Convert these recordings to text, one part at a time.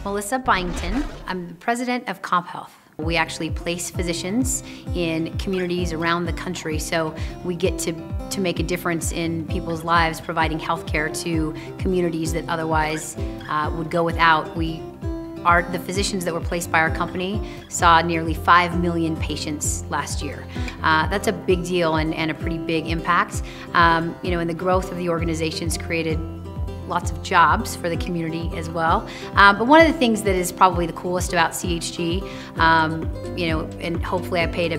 Melissa Byington. I'm the president of CompHealth. We actually place physicians in communities around the country, so we get to make a difference in people's lives, providing healthcare to communities that otherwise would go without. The physicians that were placed by our company saw nearly 5 million patients last year. That's a big deal and a pretty big impact. And the growth of the organization's created lots of jobs for the community as well. But one of the things that is probably the coolest about CHG, and hopefully I played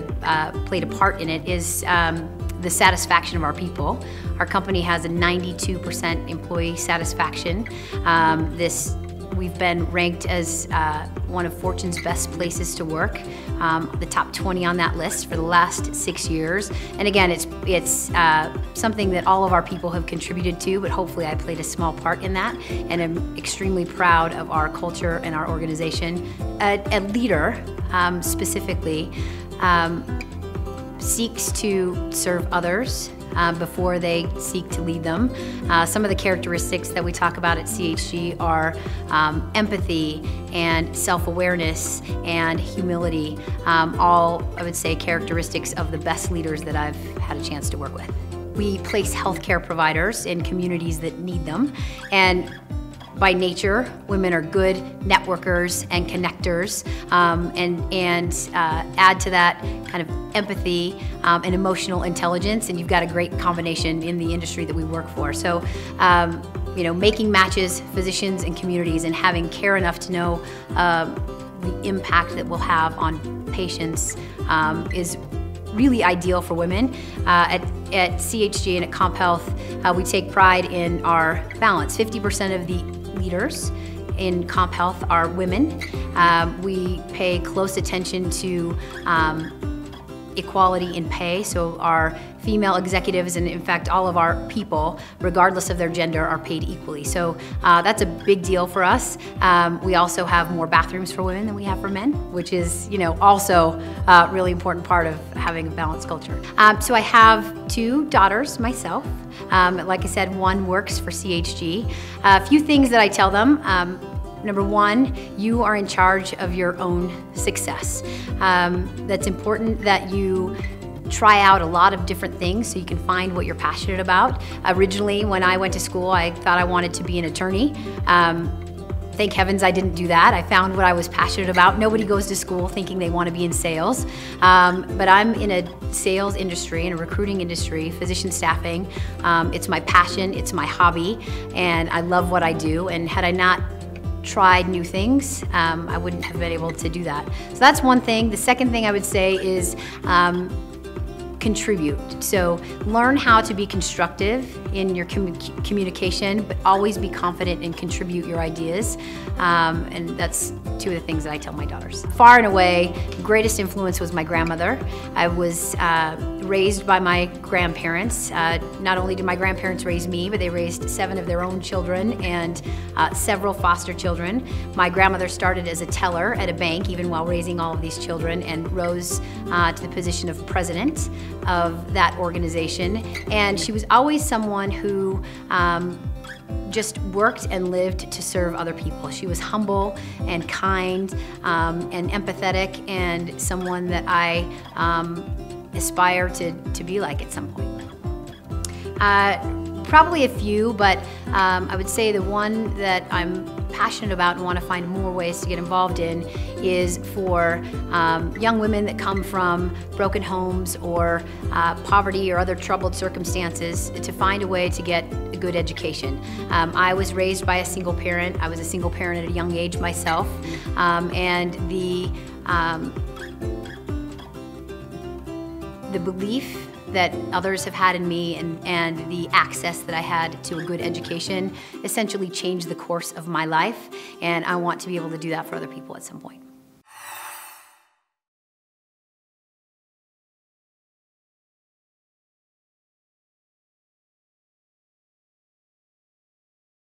a part in it, is the satisfaction of our people. Our company has a 92% employee satisfaction. We've been ranked as one of Fortune's best places to work, the top 20 on that list for the last 6 years. And again, it's something that all of our people have contributed to, but hopefully I played a small part in that, and I'm extremely proud of our culture and our organization. A leader, specifically, seeks to serve others before they seek to lead them. Some of the characteristics that we talk about at CHG are empathy and self-awareness and humility, all, I would say, characteristics of the best leaders that I've had a chance to work with. We place healthcare providers in communities that need them, and by nature, women are good networkers and connectors, and add to that kind of empathy and emotional intelligence, and you've got a great combination in the industry that we work for. So, making matches, physicians and communities, and having care enough to know the impact that we'll have on patients is really ideal for women. At CHG and at CompHealth, we take pride in our balance. 50% of the leaders in CompHealth are women. We pay close attention to equality in pay, so our female executives, and in fact all of our people, regardless of their gender, are paid equally. So that's a big deal for us. We also have more bathrooms for women than we have for men, which is also a really important part of having a balanced culture. So I have 2 daughters myself. Like I said, one works for CHG. A few things that I tell them. Number 1, you are in charge of your own success. That's important that you try out a lot of different things so you can find what you're passionate about. Originally, when I went to school, I thought I wanted to be an attorney. Thank heavens I didn't do that. I found what I was passionate about. Nobody goes to school thinking they want to be in sales. But I'm in a sales industry, in a recruiting industry, physician staffing. It's my passion, it's my hobby, and I love what I do. And had I not tried new things, I wouldn't have been able to do that. So that's one thing. The second thing I would say is contribute. So learn how to be constructive in your communication, but always be confident and contribute your ideas. And that's 2 of the things that I tell my daughters. Far and away, the greatest influence was my grandmother. I was raised by my grandparents. Not only did my grandparents raise me, but they raised 7 of their own children and several foster children. My grandmother started as a teller at a bank, even while raising all of these children, and rose to the position of president of that organization. And she was always someone who just worked and lived to serve other people. She was humble and kind and empathetic, and someone that I aspire to be like at some point. Probably a few, but I would say the one that I'm passionate about and want to find more ways to get involved in is for young women that come from broken homes or poverty or other troubled circumstances to find a way to get a good education. I was raised by a single parent. I was a single parent at a young age myself, and the belief that others have had in me and the access that I had to a good education essentially changed the course of my life, and I want to be able to do that for other people at some point.